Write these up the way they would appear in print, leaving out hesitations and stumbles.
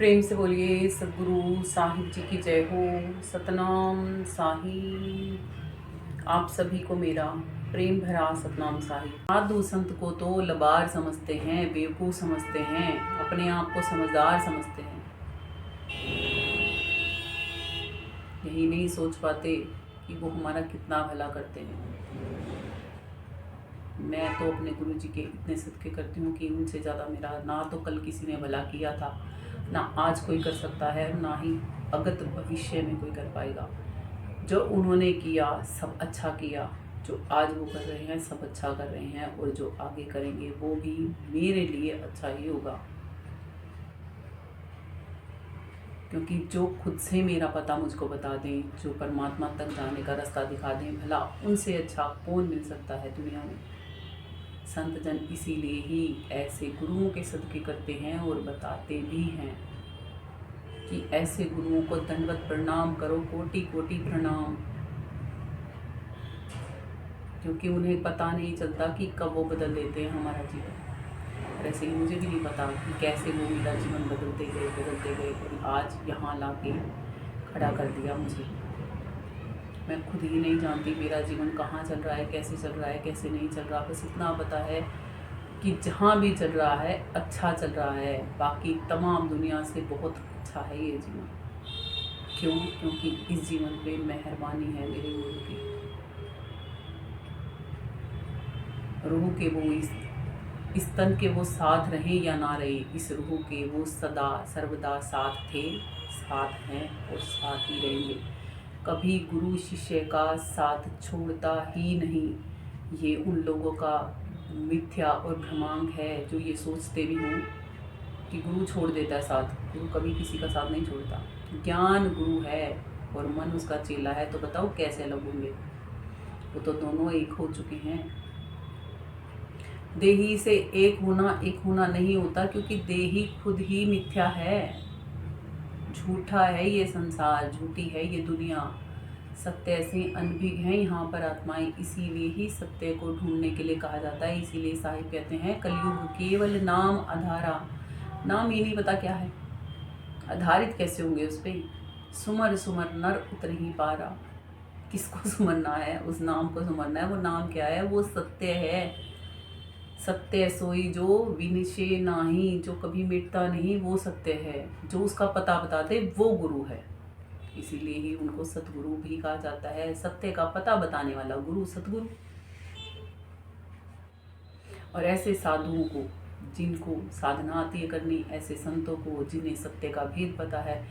प्रेम से बोलिए सदगुरु साहिब जी की जय हो। सतनाम साहिब। आप सभी को मेरा प्रेम भरा सतनाम साहिब। साधु संत को तो लबार समझते हैं, बेवकूफ़ समझते हैं, अपने आप को समझदार समझते हैं। यही नहीं सोच पाते कि वो हमारा कितना भला करते हैं। मैं तो अपने गुरु जी के इतने सदके करती हूँ कि उनसे ज़्यादा मेरा ना तो कल किसी ने भला किया था, ना आज कोई कर सकता है, ना ही अगत भविष्य में कोई कर पाएगा। जो उन्होंने किया सब अच्छा किया, जो आज वो कर रहे हैं सब अच्छा कर रहे हैं, और जो आगे करेंगे वो भी मेरे लिए अच्छा ही होगा। क्योंकि जो खुद से मेरा पता मुझको बता दें, जो परमात्मा तक जाने का रास्ता दिखा दें, भला उनसे अच्छा कौन मिल सकता है दुनिया में। संत जन इसीलिए ही ऐसे गुरुओं के सदके करते हैं और बताते भी हैं कि ऐसे गुरुओं को दंडवत प्रणाम करो, कोटि कोटि प्रणाम। क्योंकि उन्हें पता नहीं चलता कि कब वो बदल देते हैं हमारा जीवन। और ऐसे ही मुझे भी नहीं पता कि कैसे वो मेरा जीवन बदलते गए और आज यहाँ ला के खड़ा कर दिया मुझे। मैं खुद ही नहीं जानती मेरा जीवन कहाँ चल रहा है, कैसे चल रहा है, कैसे नहीं चल रहा। बस इतना पता है कि जहाँ भी चल रहा है अच्छा चल रहा है। बाकी तमाम दुनिया से बहुत अच्छा है ये जीवन। क्यों? क्योंकि इस जीवन पे मेहरबानी है मेरे गुरु की। रूह के वो इस तन के वो साथ रहे या ना रहे, इस रूह के वो सदा सर्वदा साथ थे, साथ हैं और साथ ही रहेंगे। कभी गुरु शिष्य का साथ छोड़ता ही नहीं। ये उन लोगों का मिथ्या और भ्रमांक है जो ये सोचते भी हों कि गुरु छोड़ देता है साथ। गुरु कभी किसी का साथ नहीं छोड़ता। ज्ञान गुरु है और मन उसका चेला है, तो बताओ कैसे अलग होंगे। वो तो दोनों एक हो चुके हैं। देही से एक होना नहीं होता, क्योंकि देही खुद ही मिथ्या है। झूठा है ये संसार, झूठी है ये दुनिया। सत्य से अनभिज्ञ हैं यहाँ पर आत्माएं, इसीलिए ही सत्य को ढूंढने के लिए कहा जाता है। इसीलिए साहिब कहते हैं कलयुग केवल नाम आधारा। नाम ये नहीं पता क्या है, आधारित कैसे होंगे उस पर। सुमर सुमर नर उतर ही पारा। किसको सुमरना है? उस नाम को सुमरना है। वो नाम क्या है? वो सत्य है। सत्य सोई जो विनिशे नाही, जो कभी मिटता नहीं, वो सत्य है। जो उसका पता बताते वो गुरु है। इसीलिए ही उनको सतगुरु भी कहा जाता है। सत्य का पता बताने वाला गुरु सतगुरु। और ऐसे साधुओं को जिनको साधना आती है करनी, ऐसे संतों को जिन्हें सत्य का भेद पता है,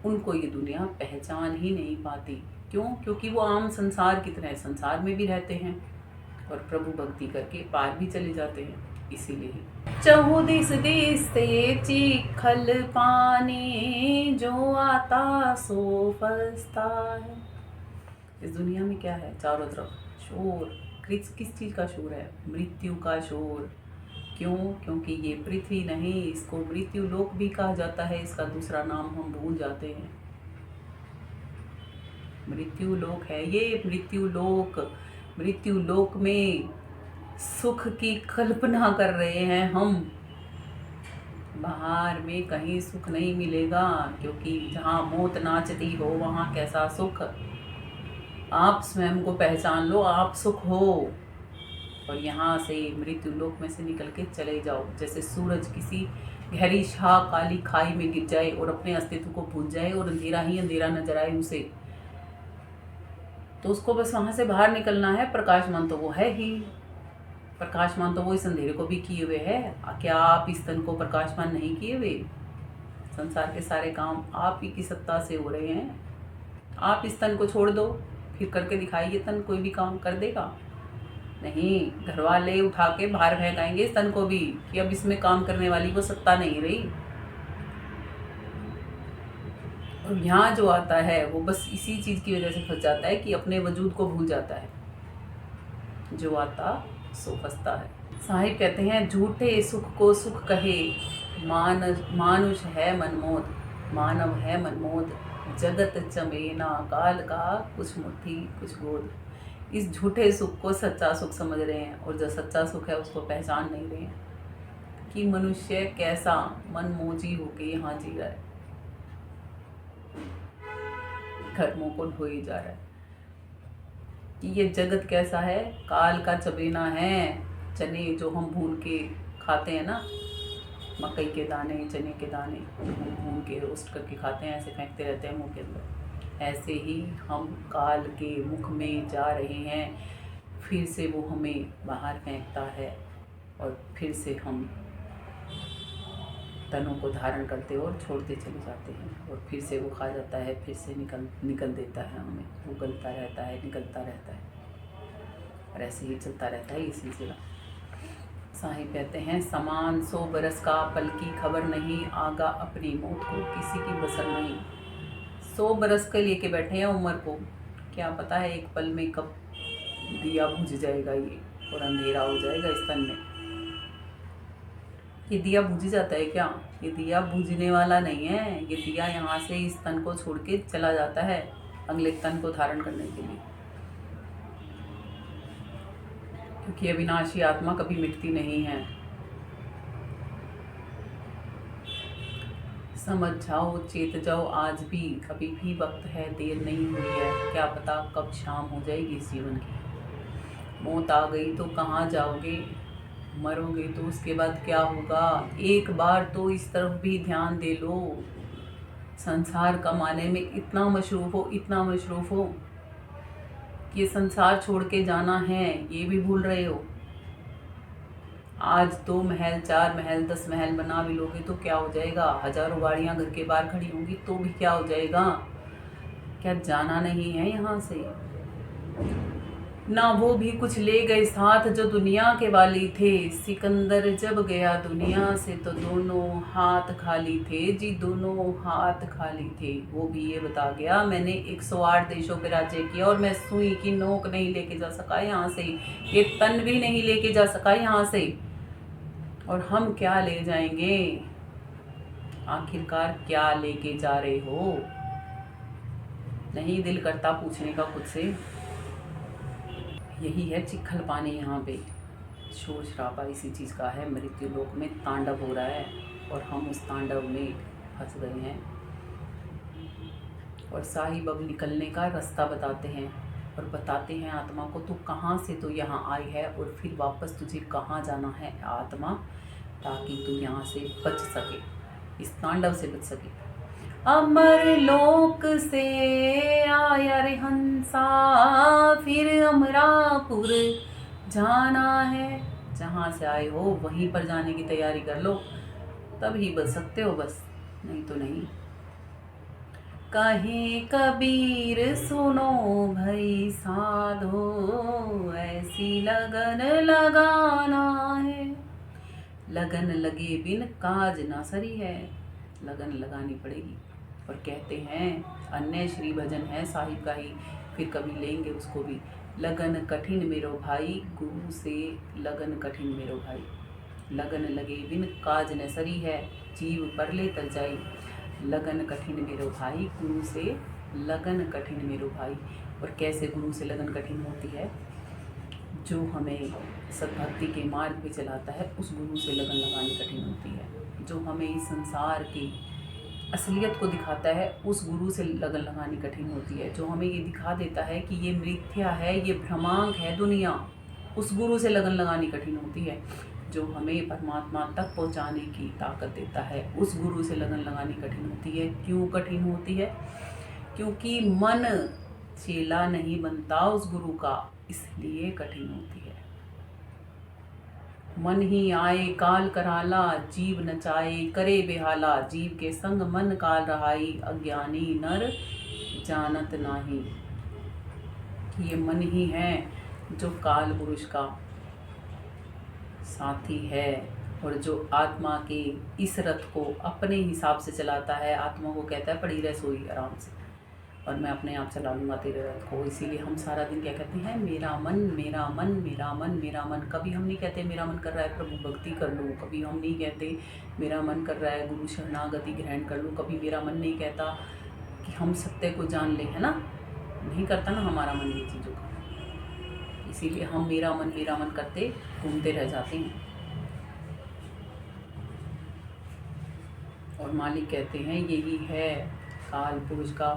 उनको ये दुनिया पहचान ही नहीं पाती। क्यों? क्योंकि वो आम संसार की तरह संसार में भी रहते हैं और प्रभु भक्ति करके पार भी चले जाते हैं। इसीलिए चहु दिस देश से चिखल पानी, जो आता सो फसता है। इस दुनिया में क्या है? चारों तरफ शोर। किस चीज़ का शोर है? मृत्यु का शोर। क्यों? क्योंकि ये पृथ्वी नहीं, इसको मृत्यु लोक भी कहा जाता है। इसका दूसरा नाम हम भूल जाते हैं। मृत्यु लोक है ये। मृत्यु लोक में सुख की कल्पना कर रहे हैं हम। बाहर में कहीं सुख नहीं मिलेगा, क्योंकि जहाँ मौत नाचती हो वहाँ कैसा सुख। आप स्वयं को पहचान लो, आप सुख हो। और यहाँ से मृत्यु लोक में से निकल के चले जाओ। जैसे सूरज किसी गहरी शाह काली खाई में गिर जाए और अपने अस्तित्व को भूल जाए और अंधेरा ही अंधेरा नजर आए उसे, तो उसको बस वहाँ से बाहर निकलना है। प्रकाशमान तो वो है ही। प्रकाशमान तो वो इस अंधेरे को भी किए हुए है। क्या आप इस तन को प्रकाशमान नहीं किए हुए? संसार के सारे काम आप ही की सत्ता से हो रहे हैं। आप इस तन को छोड़ दो, फिर करके दिखाइए। तन कोई भी काम कर देगा? नहीं। घर वाले उठा के बाहर फेंकाएंगे इस तन को भी कि अब इसमें काम करने वाली वो सत्ता नहीं रही। और यहाँ जो आता है वो बस इसी चीज़ की वजह से फंस जाता है कि अपने वजूद को भूल जाता है। जो आता सो फंसता है। साहिब कहते हैं झूठे सुख को सुख कहे, मानुष है मनमोद। मानव है मनमोद, जगत चमेना, काल का कुछ मुट्ठी कुछ गोद। इस झूठे सुख को सच्चा सुख समझ रहे हैं, और जो सच्चा सुख है उसको पहचान नहीं रहे हैं कि मनुष्य कैसा मनमोजी होके यहाँ जी रहा है। कर्मों को ढो ही जा रहा है कि ये जगत कैसा है, काल का चबेना है। चने जो हम भून के खाते हैं ना, मकई के दाने, चने के दाने भून के रोस्ट करके खाते हैं, ऐसे फेंकते रहते हैं मुंह के अंदर। ऐसे ही हम काल के मुख में जा रहे हैं, फिर से वो हमें बाहर फेंकता है और फिर से हम तनों को धारण करते और छोड़ते चले जाते हैं, और फिर से वो खा जाता है, फिर से निकल देता है हमें। वो गलता रहता है, निकलता रहता है, और ऐसे ही चलता रहता है ये सिलसिला। साहिब कहते हैं, समान 100 बरस का पल की खबर नहीं, आगा अपनी मौत को किसी की बसर नहीं। 100 बरस के लेके बैठे हैं उम्र को, क्या पता है एक पल में कब दिया बुझ जाएगा ये और अंधेरा हो जाएगा इस तन में। ये दिया बुझ जाता है क्या? ये दिया बुझने वाला नहीं है। ये दिया यहाँ से इस तन को छोड़ के चला जाता है अगले तन को धारण करने के लिए, क्योंकि अविनाशी आत्मा कभी मिटती नहीं है। समझ जाओ, चेत जाओ, आज भी अभी भी वक्त है, देर नहीं हुई है। क्या पता कब शाम हो जाएगी इस जीवन की। मौत आ गई तो कहाँ जाओगे? मरोगे तो उसके बाद क्या होगा? एक बार तो इस तरफ भी ध्यान दे लो। संसार कमाने में इतना मशरूफ हो कि ये संसार छोड़ के जाना है, ये भी भूल रहे हो। आज 2 महल, 4 महल, 10 महल बना भी लोगे तो क्या हो जाएगा? हजारों गाड़ियां घर के बाहर खड़ी होंगी तो भी क्या हो जाएगा? क्या जाना नहीं है यहाँ से? ना वो भी कुछ ले गए साथ जो दुनिया के वाली थे। सिकंदर जब गया दुनिया से तो दोनों हाथ खाली थे जी, दोनों हाथ खाली थे। वो भी ये बता गया, मैंने 108 देशों पे राज्य किया और मैं सुई की नोक नहीं लेके जा सका यहाँ से, ये तन भी नहीं लेके जा सका यहाँ से, और हम क्या ले जाएंगे? आखिरकार क्या लेके जा रहे हो? नहीं दिल करता पूछने का खुद से। यही है चिखल पानी। यहाँ पे शोर शराबा इसी चीज़ का है। मृत्यु लोक में तांडव हो रहा है और हम उस तांडव में फंस गए हैं। और साहिब अब निकलने का रास्ता बताते हैं और बताते हैं आत्मा को, तू कहाँ से तो यहाँ आई है और फिर वापस तुझे कहाँ जाना है आत्मा, ताकि तू यहाँ से बच सके, इस तांडव से बच सके। अमर लोक से आया रे हंसा, फिर अमरापुर जाना है। जहाँ से आए हो वहीं पर जाने की तैयारी कर लो, तभी बच सकते हो बस, नहीं तो नहीं। कहे कबीर सुनो भई साधो, ऐसी लगन लगाना है। लगन लगे बिन काज ना सरी है, लगन लगानी पड़ेगी। और कहते हैं अन्य श्री भजन है साहिब का ही, फिर कभी लेंगे उसको भी। लगन कठिन मेरो भाई, गुरु से लगन कठिन मेरो भाई। लगन लगे बिन काज न सरी है, जीव परले तर जाई। लगन कठिन मेरो भाई, गुरु से लगन कठिन मेरो भाई। और कैसे गुरु से लगन कठिन होती है? जो हमें सद्भक्ति के मार्ग पे चलाता है, उस गुरु से लगन लगानी कठिन होती है। जो हमें इस संसार की असलियत को दिखाता है, उस गुरु से लगन लगानी कठिन होती है। जो हमें ये दिखा देता है कि ये मिथ्या है, ये भ्रमांक है दुनिया, उस गुरु से लगन लगानी कठिन होती है। जो हमें परमात्मा तक पहुंचाने की ताकत देता है, उस गुरु से लगन लगानी कठिन होती है। क्यों कठिन होती है? क्योंकि मन चेला नहीं बनता उस गुरु का, इसलिए कठिन होती है। मन ही आए काल कराला, जीव नचाए करे बेहाला। जीव के संग मन काल रहाई, अज्ञानी नर जानत नाही। ये मन ही है जो काल पुरुष का साथी है, और जो आत्मा के इस रथ को अपने हिसाब से चलाता है। आत्मा को कहता है पड़ी रह सोई आराम से, और मैं अपने आप चला लूँगा तेरे रथ को। इसीलिए हम सारा दिन क्या कहते हैं? मेरा मन मेरा मन मेरा मन मेरा मन। कभी हम नहीं कहते मेरा मन कर रहा है प्रभु भक्ति कर लूँ, कभी हम नहीं कहते मेरा मन कर रहा है गुरु शरणागति ग्रहण कर लूँ, कभी मेरा मन नहीं कहता कि हम सत्य को जान लें, है ना? नहीं करता ना हमारा मन ये चीज़ों का। इसीलिए हम मेरा मन करते घूमते रह जाते हैं। और मालिक कहते हैं यही है काल पुरुष का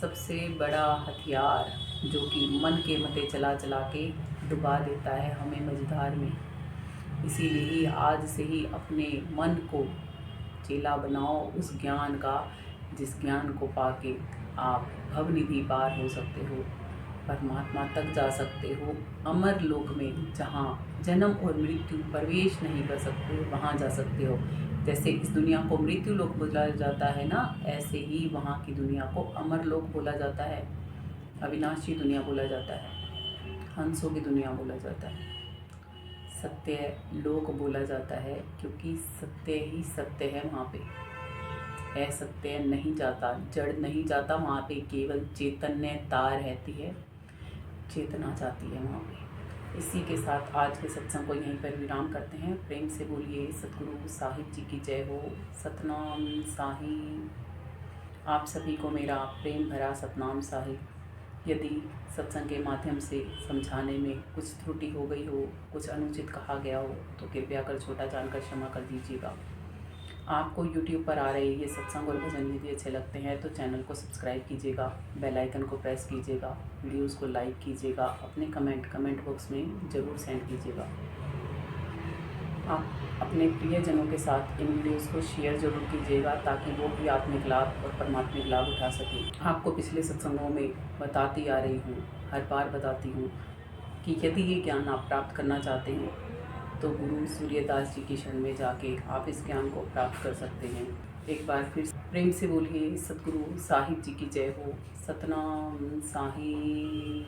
सबसे बड़ा हथियार, जो कि मन के मते चला चला के डुबा देता है हमें मझधार में। इसीलिए ही आज से ही अपने मन को चेला बनाओ उस ज्ञान का, जिस ज्ञान को पाके आप भवनिधि पार हो सकते हो, परमात्मा तक जा सकते हो, अमर लोक में जहाँ जन्म और मृत्यु प्रवेश नहीं कर सकते वहाँ जा सकते हो। जैसे इस दुनिया को मृत्यु लोक बोला जाता है ना, ऐसे ही वहाँ की दुनिया को अमर लोक बोला जाता है, अविनाशी दुनिया बोला जाता है, हंसों की दुनिया बोला जाता है, सत्य लोक बोला जाता है, क्योंकि सत्य ही सत्य है वहाँ पे। असत्य नहीं जाता, जड़ नहीं जाता वहाँ पे, केवल चैतन्य तार रहती है, चेतना जाती है वहाँ पे। इसी के साथ आज के सत्संग को यहीं पर विराम करते हैं। प्रेम से बोलिए सतगुरु साहिब जी की जय हो। सतनाम साहिब। आप सभी को मेरा प्रेम भरा सतनाम साहिब। यदि सत्संग के माध्यम से समझाने में कुछ त्रुटि हो गई हो, कुछ अनुचित कहा गया हो, तो कृपया कर छोटा जानकर क्षमा कर दीजिएगा। आपको YouTube पर आ रहे ये सत्संग और भजन यदि अच्छे लगते हैं तो चैनल को सब्सक्राइब कीजिएगा, बेल आइकन को प्रेस कीजिएगा, वीडियोस को लाइक कीजिएगा, अपने कमेंट बॉक्स में ज़रूर सेंड कीजिएगा। आप अपने प्रियजनों के साथ इन वीडियोस को शेयर ज़रूर कीजिएगा, ताकि वो भी आत्मिक लाभ और परमात्मिक लाभ उठा सकें। आपको पिछले सत्संगों में बताती आ रही हूँ, हर बार बताती हूँ कि यदि ये ज्ञान आप प्राप्त करना चाहते हैं तो गुरु सूर्यदास जी की शरण में जाके आप इस ज्ञान को प्राप्त कर सकते हैं। एक बार फिर प्रेम से बोलिए सतगुरु साहिब जी की जय हो। सतनाम साहिब।